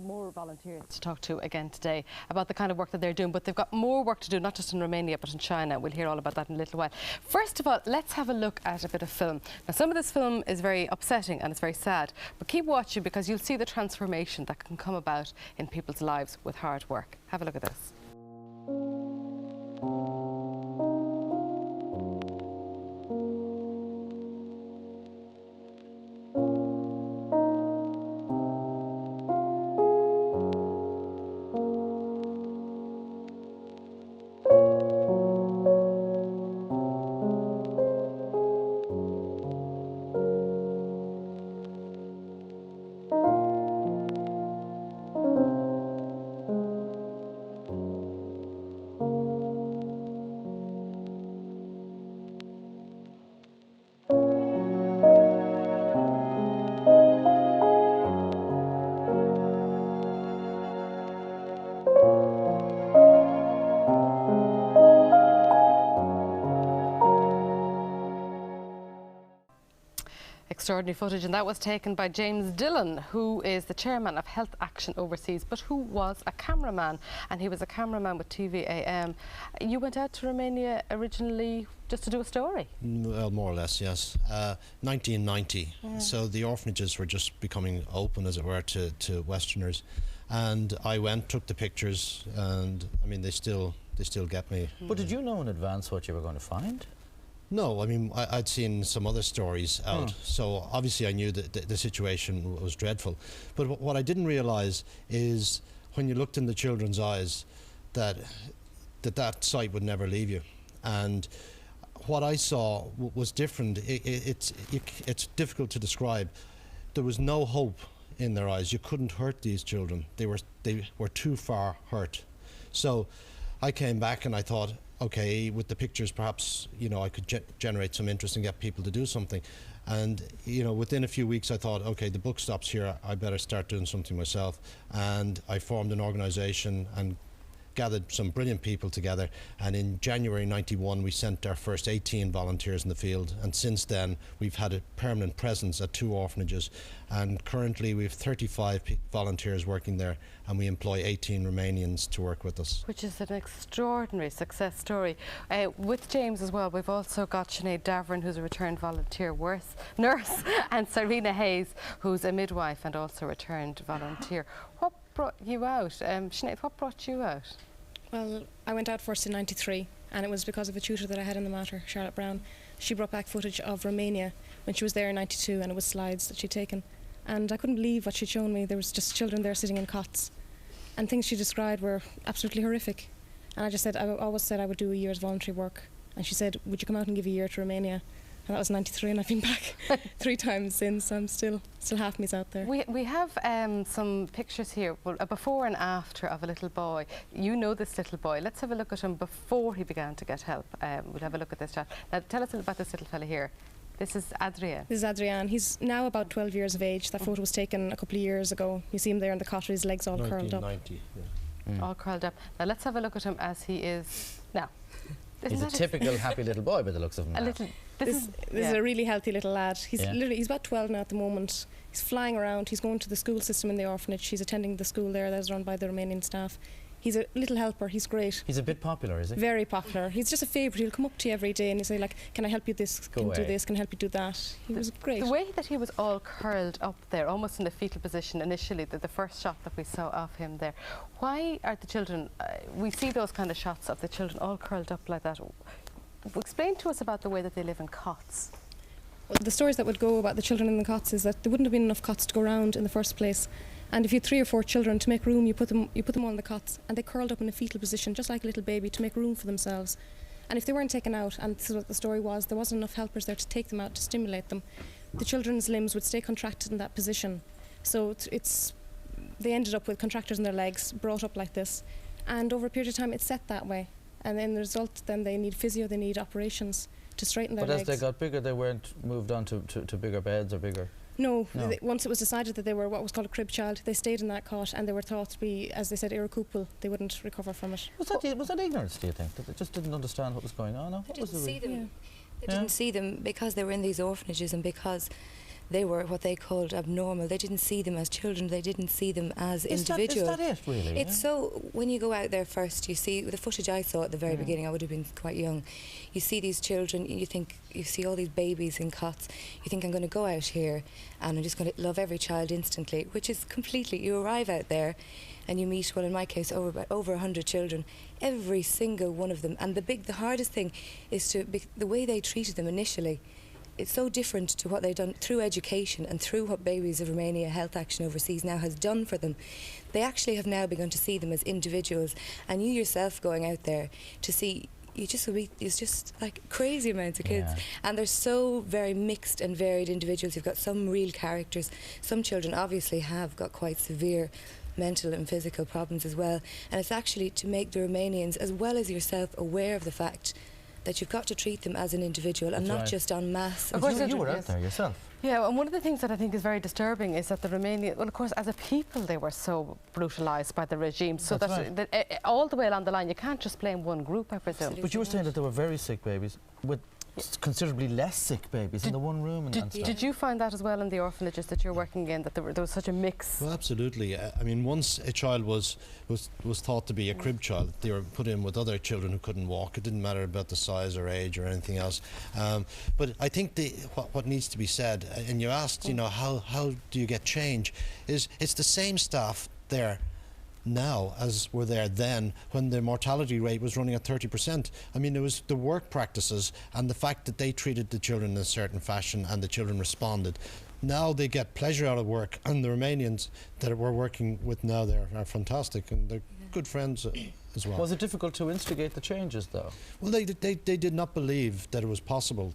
more volunteers to talk to again today about the kind of work that they're doing, but they've got more work to do, not just in Romania, but in China. We'll hear all about that in a little while. First of all, let's have a look at a bit of film. Now, some of this film is very upsetting and it's very sad, but keep watching because you'll see the transformation that can come about in people's lives with hard work. Have a look at this. Extraordinary footage, and that was taken by James Dillon, who is the chairman of Health Action Overseas, but who was a cameraman, and he was a cameraman with TVAM. You went out to Romania originally just to do a story? Well, more or less, yes. 1990, so the orphanages were just becoming open, as it were, to Westerners, and I went, took the pictures, and I mean, they still get me. But did you know in advance what you were going to find? No, I mean, I'd seen some other stories out, so obviously I knew that the situation was dreadful. But what I didn't realise is when you looked in the children's eyes that sight would never leave you. And what I saw was different. It's difficult to describe. There was no hope in their eyes. You couldn't hurt these children. They were too far hurt. So I came back and I thought, okay, with the pictures, perhaps, you know, I could generate some interest and get people to do something. And, you know, within a few weeks, I thought, okay, the book stops here. I better start doing something myself. And I formed an organisation and gathered some brilliant people together. And in January '91, we sent our first 18 volunteers in the field. And since then, we've had a permanent presence at 2 orphanages. And currently, we have 35 volunteers working there, and we employ 18 Romanians to work with us. Which is an extraordinary success story. With James as well, we've also got Sinead Davern, who's a returned volunteer nurse, and Serena Hayes, who's a midwife and also a returned volunteer. What brought you out? Sinead, what brought you out? Well, I went out first in '93, and it was because of a tutor that I had in the matter, Charlotte Brown. She brought back footage of Romania when she was there in '92, and it was slides that she'd taken. And I couldn't believe what she'd shown me. There was just children there sitting in cots, and things she described were absolutely horrific. And I just said, I always said I would do a year's voluntary work. And she said, would you come out and give a year to Romania? And that was '93, and I've been back 3 times since. I'm still half me's out there. We have some pictures here, a before and after of a little boy. You know this little boy. Let's have a look at him before he began to get help. We'll have a look at this chat. Now, tell us about this little fella here. This is Adrian. This is Adrian. He's now about 12 years of age. That photo was taken a couple of years ago. You see him there in the cot with his legs all curled up. 1990, yeah. All curled up. Now let's have a look at him as he is now. He's a typical happy little boy by the looks of him. This is a really healthy little lad. He's he's about 12 now at the moment. He's flying around. He's going to the school system in the orphanage. He's attending the school there that is run by the Romanian staff. He's a little helper. He's great. He's a bit popular, is he? Very popular. He's just a favourite. He'll come up to you every day and he'll say, like, can I help you this? Can I do this? Can I help you do that? He was great. The way that he was all curled up there, almost in a fetal position initially, the first shot that we saw of him there. Why are the children, we see those kind of shots of the children all curled up like that. Explain to us about the way that they live in cots. Well, the stories that would go about the children in the cots is that there wouldn't have been enough cots to go around in the first place. And if you had 3 or 4 children, to make room, you put them all in the cots, and they curled up in a fetal position, just like a little baby, to make room for themselves. And if they weren't taken out, and this is what the story was, there wasn't enough helpers there to take them out, to stimulate them, the children's limbs would stay contracted in that position. So they ended up with contractors in their legs, brought up like this, and over a period of time it's set that way. And in the result, then they need physio, they need operations to straighten their legs. But as they got bigger, they weren't moved on to bigger beds or bigger... No. Once it was decided that they were what was called a crib child, they stayed in that cot, and they were thought to be, as they said, irrecoverable. They wouldn't recover from it. Was that ignorance, do you think? That they just didn't understand what was going on? They didn't see them because they were in these orphanages, and because they were what they called abnormal. They didn't see them as children, they didn't see them as individuals. Is that it, really? It's so, when you go out there first, you see, the footage I saw at the very beginning, I would have been quite young, you see these children, you think, you see all these babies in cots, you think, I'm going to go out here and I'm just going to love every child instantly, which is completely, you arrive out there and you meet, well in my case, over 100 children, every single one of them, and the hardest thing is the way they treated them initially. It's so different to what they've done through education and through what Babies of Romania Health Action Overseas now has done for them. They actually have now begun to see them as individuals, and you yourself going out there to see, it's just like crazy amounts of kids, and they're so very mixed and varied individuals. You've got some real characters. Some children obviously have got quite severe mental and physical problems as well, and it's actually to make the Romanians as well as yourself aware of the fact that you've got to treat them as an individual and not just en masse. Of course, you were out there yourself. Yeah, and one of the things that I think is very disturbing is that the Romanian, well, of course, as a people, they were so brutalised by the regime, so that all the way along the line, you can't just blame one group, I presume. But you were saying that there were very sick babies with considerably less sick babies in the one room and stuff. Did you find that as well in the orphanages that you're working in, that there was such a mix? Well, absolutely. I mean, once a child was thought to be a crib child, they were put in with other children who couldn't walk. It didn't matter about the size or age or anything else. But I think what needs to be said, and you asked, you know, how do you get change, is it's the same staff there now as were there then, when the mortality rate was running at 30%. I mean, it was the work practices and the fact that they treated the children in a certain fashion and the children responded. Now they get pleasure out of work, and the Romanians that we're working with now there are fantastic, and they're good friends as well. Was it difficult to instigate the changes, though? Well, they did not believe that it was possible.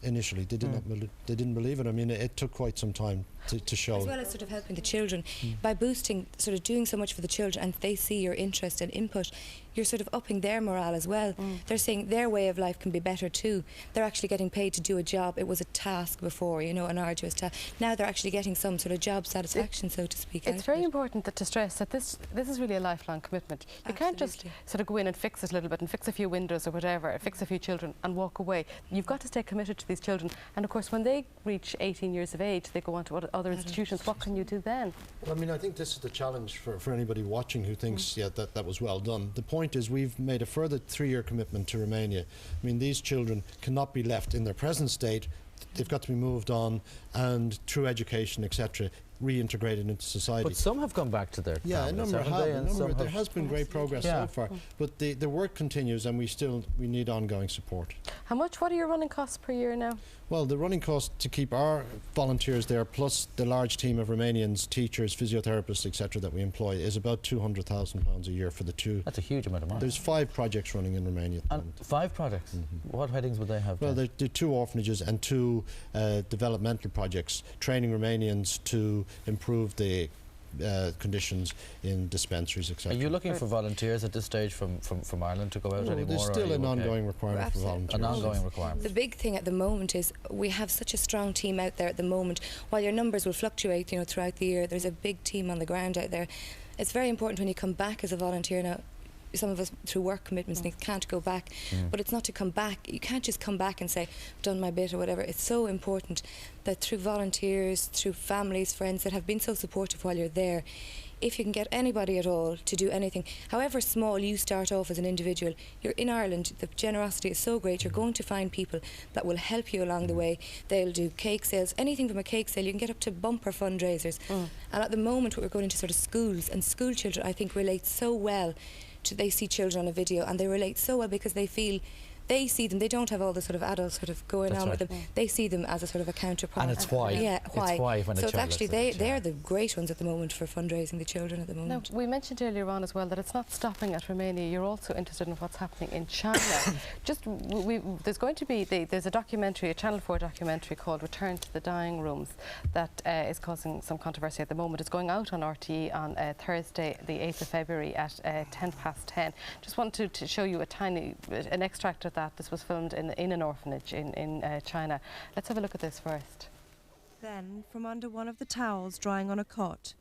Initially, they didn't believe it. I mean, it took quite some time to show. As well as sort of helping the children by boosting, sort of doing so much for the children, and they see your interest and input, you're sort of upping their morale as well. They're saying their way of life can be better too. They're actually getting paid to do a job. It was a task before, you know, an arduous task. Now they're actually getting some sort of job satisfaction, so to speak. It's very important to stress that this is really a lifelong commitment. You can't just sort of go in and fix it a little bit and fix a few windows or whatever, fix a few children and walk away. You've got to stay committed to these children, and of course when they reach 18 years of age, they go on to other institutions. What can you do then? Well, I mean, I think this is the challenge for anybody watching who thinks, yeah, that was well done. The point is, we've made a further 3-year commitment to Romania. I mean, these children cannot be left in their present state. They've got to be moved on, and through education, etc., reintegrated into society. But some have gone back to their a number have. There has been great progress so far, but the work continues, and we need ongoing support. How much? What are your running costs per year now? Well, the running cost to keep our volunteers there, plus the large team of Romanians, teachers, physiotherapists, etc., that we employ, is about £200,000 a year for the two. That's a huge amount of money. There's 5 projects running in Romania at the moment. 5 projects? What headings would they have? Well, there are 2 orphanages and 2 developmental projects, training Romanians to improve the conditions in dispensaries, etc. Are you looking for volunteers at this stage from Ireland to go out anymore? There's still an ongoing requirement for volunteers. An ongoing requirement. The big thing at the moment is we have such a strong team out there at the moment. While your numbers will fluctuate, you know, throughout the year, there's a big team on the ground out there. It's very important when you come back as a volunteer now. Some of us through work commitments can't go back, but it's not to come back. You can't just come back and say, I've done my bit or whatever. It's so important that through volunteers, through families, friends that have been so supportive while you're there, if you can get anybody at all to do anything, however small you start off as an individual, you're in Ireland, the generosity is so great, you're going to find people that will help you along the way. They'll do cake sales, anything from a cake sale, you can get up to bumper fundraisers. And at the moment we're going into sort of schools, and school children I think relate so well to, they see children on a video and they relate so well because they feel, they see them, they don't have all the sort of adults sort of going on with them. They see them as a sort of a counterpart. And it's why. Yeah, why. It's why when so a it's child actually, looks they're the great ones at the moment for fundraising the children at the moment. Now, we mentioned earlier on as well that it's not stopping at Romania. You're also interested in what's happening in China. There's going to be, there's a documentary, a Channel 4 documentary called Return to the Dying Rooms that is causing some controversy at the moment. It's going out on RTE on Thursday, the 8th of February at 10:10. Just wanted to show you an extract of that. This was filmed in an orphanage in China. Let's have a look at this first. Then, from under one of the towels drying on a cot,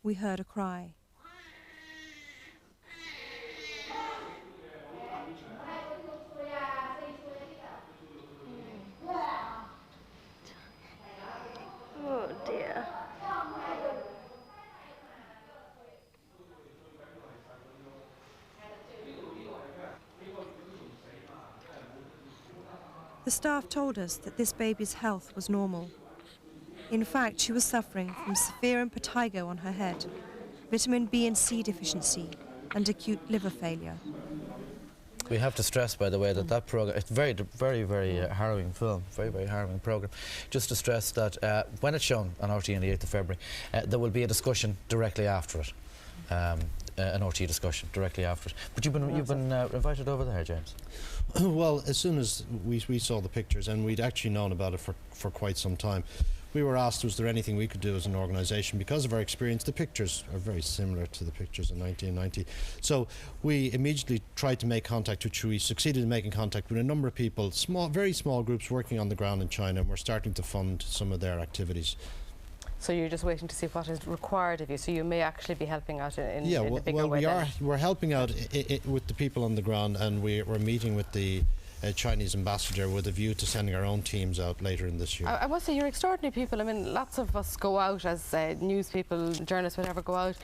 we heard a cry. The staff told us that this baby's health was normal. In fact, she was suffering from severe impetigo on her head, vitamin B and C deficiency, and acute liver failure. We have to stress, by the way, that that programme, it's very, very harrowing film, very harrowing programme. Just to stress that when it's shown on RTE on the 8th of February, there will be a discussion directly after it. An RTE discussion directly after it. But you've been invited over there, James? Well, as soon as we saw the pictures, and we'd actually known about it for quite some time, we were asked, was there anything we could do as an organisation? Because of our experience, the pictures are very similar to the pictures in 1990. So we immediately tried to make contact, which we succeeded in making contact with a number of people, very small groups working on the ground in China, and we're starting to fund some of their activities. So you're just waiting to see what is required of you. So you may actually be helping out in a bigger way. Yeah, we're helping out with the people on the ground, and we're meeting with the Chinese ambassador with a view to sending our own teams out later in this year. I must say, you're extraordinary people. I mean, lots of us go out as news people, journalists, whatever, go out,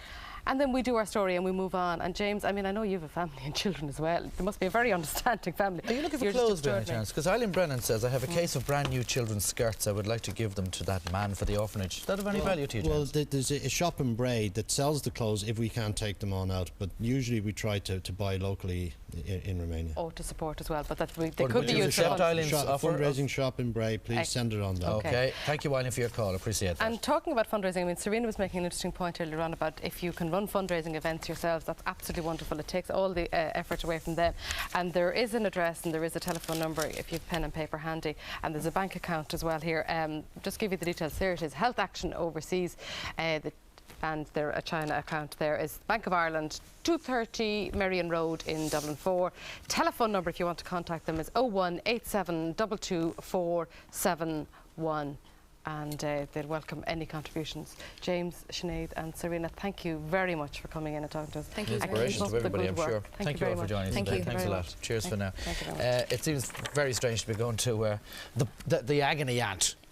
and then we do our story and we move on. And James, I mean, I know you have a family and children as well. There must be a very understanding family. Are you looking for clothes by any chance? Because Eileen Brennan says, I have a case of brand new children's skirts. I would like to give them to that man for the orphanage. Is that of any value to you, James? Well, there's a shop in Bray that sells the clothes if we can't take them on out, but usually we try to buy locally in Romania. Oh, to support as well, but that they could be you used accept for Eileen's offer? Fundraising shop in Bray, please send it on down. Okay, thank you, Eileen, for your call. Appreciate that. And talking about fundraising, I mean, Serena was making an interesting point earlier on about if you can run fundraising events yourselves, that's absolutely wonderful. It takes all the effort away from them. And there is an address and there is a telephone number if you have pen and paper handy, and there's a bank account as well here. Just give you the details. There it is, Health Action Overseas. And a China account there is Bank of Ireland, 230 Merrion Road in Dublin 4. Telephone number if you want to contact them is 0187 22471. And they'll welcome any contributions. James, Sinead and Serena, thank you very much for coming in and talking to us. Thank you. Inspiration to everybody, I'm sure. Thank you you all for joining us today. Thanks a lot. Cheers for now. Thank you very much. It seems very strange to be going to the agony aunt